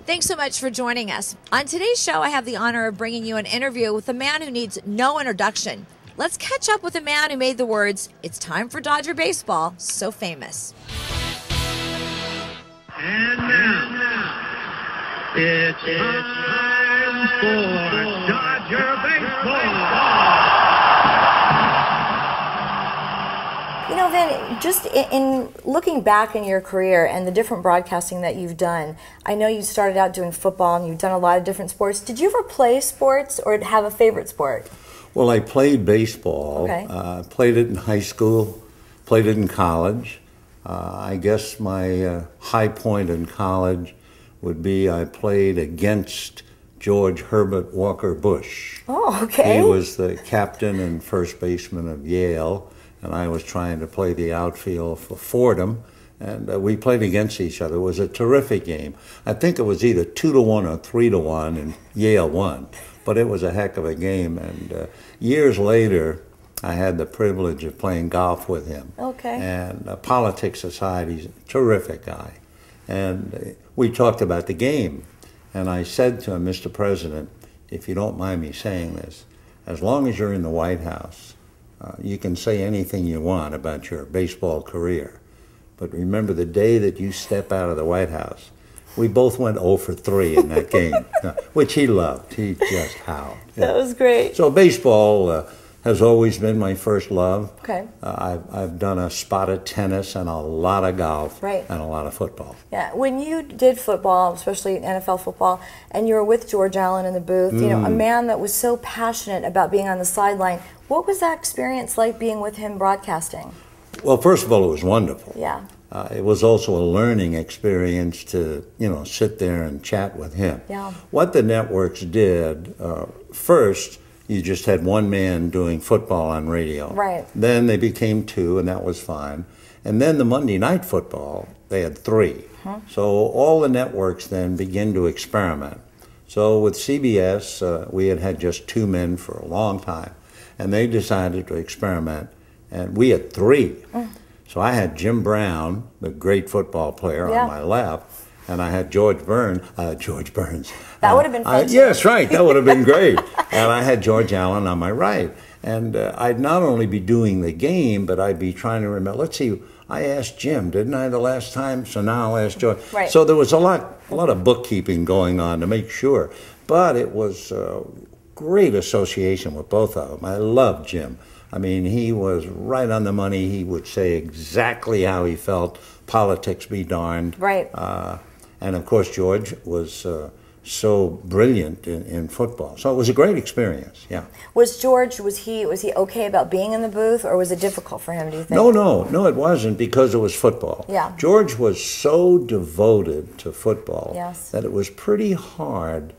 Thanks so much for joining us. On today's show, I have the honor of bringing you an interview with a man who needs no introduction. Let's catch up with a man who made the words, "It's time for Dodger baseball," so famous. And now, it's time for Dodger baseball. You know, Vin, just in looking back in your career and the different broadcasting that you've done, I know you started out doing football and you've done a lot of different sports. Did you ever play sports or have a favorite sport? Well, I played baseball. Okay. Played it in high school, played it in college. I guess my high point in college would be I played against George Herbert Walker Bush. Oh, okay. He was the captain and first baseman of Yale, and I was trying to play the outfield for Fordham, and we played against each other. It was a terrific game. I think it was either 2-1 or 3-1, and Yale won. But it was a heck of a game, and years later, I had the privilege of playing golf with him. Okay. And Politics Society, he's a terrific guy. And we talked about the game, and I said to him, "Mr. President, if you don't mind me saying this, as long as you're in the White House, you can say anything you want about your baseball career. But remember, the day that you step out of the White House," we both went 0 for 3 in that game, which he loved. He just howled. That was great. So baseball has always been my first love. Okay. I've done a spot of tennis and a lot of golf, right, and a lot of football. Yeah, when you did football, especially NFL football, and you were with George Allen in the booth, you know, a man that was so passionate about being on the sideline, what was that experience like being with him broadcasting? Well, first of all, it was wonderful. Yeah. It was also a learning experience to, you know, sit there and chat with him. Yeah. What the networks did, first, you just had one man doing football on radio. Right. Then they became 2, and that was fine. And then the Monday Night Football, they had 3. So all the networks then began to experiment. So with CBS, we had just 2 men for a long time, and they decided to experiment, and we had 3. So I had Jim Brown, the great football player, on my left, and I had George Burns. That would have been fun. Yes, right. That would have been great. And I had George Allen on my right. And I'd not only be doing the game, but I'd be trying to remember. Let's see, I asked Jim, didn't I, the last time? So now I'll ask George. Right. So there was a lot of bookkeeping going on to make sure. But it was a great association with both of them. I loved Jim. I mean, he was right on the money. He would say exactly how he felt. Politics be darned. Right. And of course, George was so brilliant in football. So it was a great experience. Yeah. Was George, was he okay about being in the booth, or was it difficult for him, do you think? No, it wasn't, because it was football. Yeah. George was so devoted to football, yes, that it was pretty hard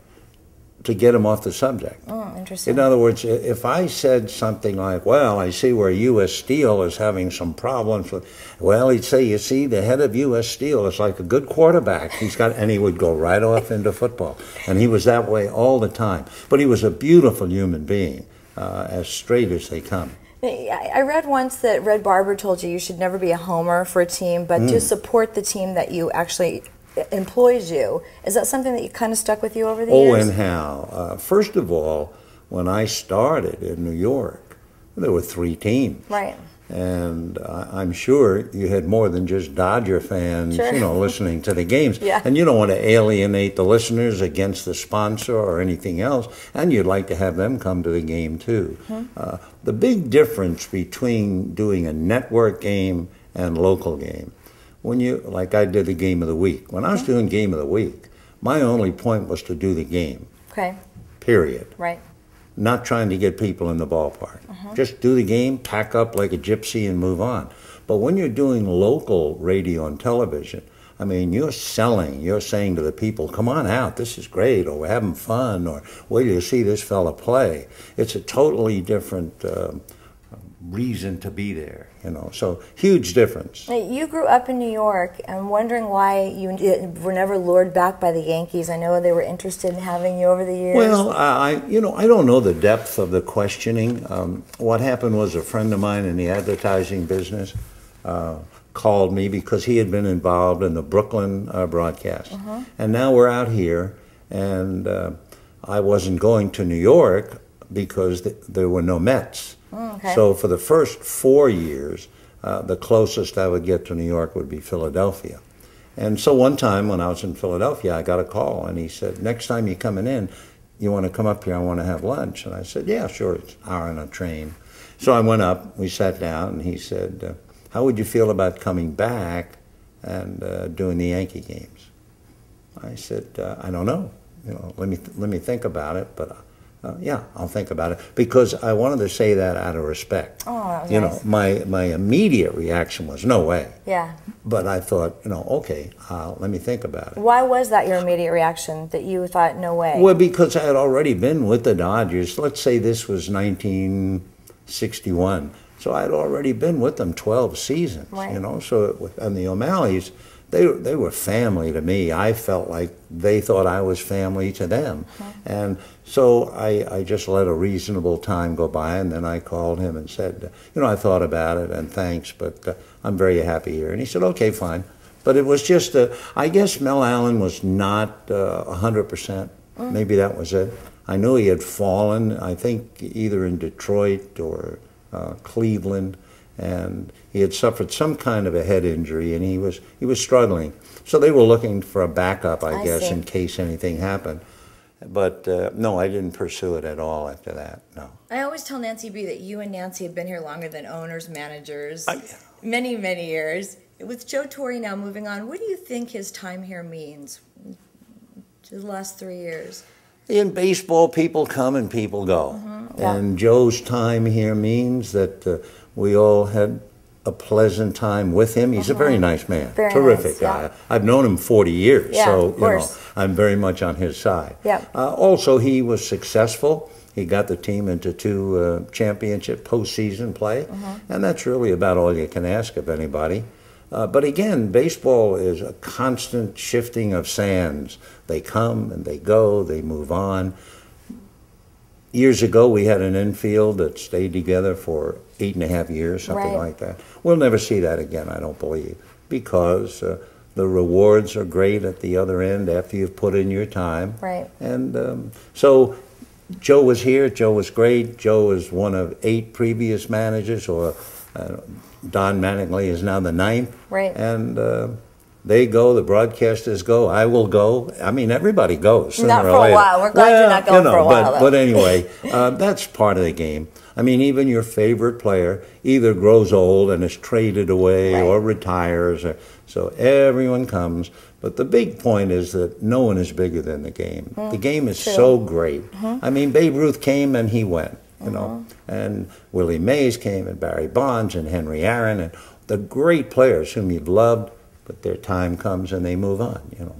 to get him off the subject. Interesting. In other words, if I said something like, "Well, I see where U.S. Steel is having some problems with," well, he'd say, "You see, the head of U.S. Steel is like a good quarterback. And he would go right off into football. And he was that way all the time. But he was a beautiful human being, as straight as they come. I read once that Red Barber told you should never be a homer for a team, but to support the team that you actually employs you. Is that something that you kind of stuck with you over the years? Oh, and how? First of all, when I started in New York, there were 3 teams. Right. And I'm sure you had more than just Dodger fans, sure, you know, listening to the games. Yeah. And you don't want to alienate the listeners against the sponsor or anything else. And you'd like to have them come to the game, too. The big difference between doing a network game and local game, when you, like I did the game of the week. When I was doing game of the week, my only point was to do the game. Okay. Period. Right. Not trying to get people in the ballpark. Just do the game, pack up like a gypsy, and move on. But when you're doing local radio and television, I mean, you're selling. You're saying to the people, "Come on out, this is great," or "We're having fun," or "Wait till you see this fella play." It's a totally different reason to be there, you know. So huge difference. You grew up in New York. I'm wondering why you were never lured back by the Yankees. I know they were interested in having you over the years. Well, I don't know the depth of the questioning. What happened was a friend of mine in the advertising business called me because he had been involved in the Brooklyn broadcast. And now we're out here, and I wasn't going to New York because there were no Mets. Okay. So for the first 4 years, the closest I would get to New York would be Philadelphia. And so one time when I was in Philadelphia, I got a call, and he said, next time you're coming in, you want to come up here, I want to have lunch. And I said, yeah, sure, it's an hour on a train. So I went up, we sat down, and he said, how would you feel about coming back and doing the Yankee games? I said, I don't know. You know, let me think about it, but yeah, I'll think about it, because I wanted to say that out of respect. Oh, that was you nice. know, my immediate reaction was no way. Yeah. But I thought, you know, okay, let me think about it. Why was that your immediate reaction, that you thought no way? Well, because I had already been with the Dodgers. Let's say this was 1961. So I had already been with them 12 seasons, Right. you know. So, and the O'Malleys, they were family to me. I felt like they thought I was family to them. And so I just let a reasonable time go by, and then I called him and said, you know, I thought about it, and thanks, but I'm very happy here. And he said, okay, fine. But it was just, I guess Mel Allen was not 100%. Maybe that was it. I knew he had fallen, I think, either in Detroit or Cleveland, and he had suffered some kind of a head injury, and he was struggling. So they were looking for a backup, I guess, see. in case anything happened. But no, I didn't pursue it at all after that, no. I always tell Nancy B that you and Nancy have been here longer than owners, managers, I- many, many years. With Joe Torre now moving on, what do you think his time here means to the last 3 years? In baseball, people come and people go. Yeah. And Joe's time here means that we all had a pleasant time with him. He's a very nice man, Very terrific nice, yeah. guy. I've known him 40 years, Yeah, so of course. I'm very much on his side. Yeah. Also, he was successful. He got the team into 2 championship postseason play, and that's really about all you can ask of anybody. But again, baseball is a constant shifting of sands. They come and they go, they move on. Years ago, we had an infield that stayed together for 8.5 years, something Right. like that. We'll never see that again, I don't believe, because the rewards are great at the other end after you've put in your time. Right. And so Joe was here. Joe was great. Joe was one of 8 previous managers, or Don Mattingly is now the 9th. Right. And they go, the broadcasters go, I will go. I mean, everybody goes. sooner Not or for a later. while. We're glad you're not going for a while, But though. anyway, that's part of the game. I mean, even your favorite player either grows old and is traded away Right. or retires. So everyone comes. But the big point is that no one is bigger than the game. The game is true. so great. I mean, Babe Ruth came and he went, you know. And Willie Mays came, and Barry Bonds, and Henry Aaron, and the great players whom you've loved, but their time comes and they move on, you know.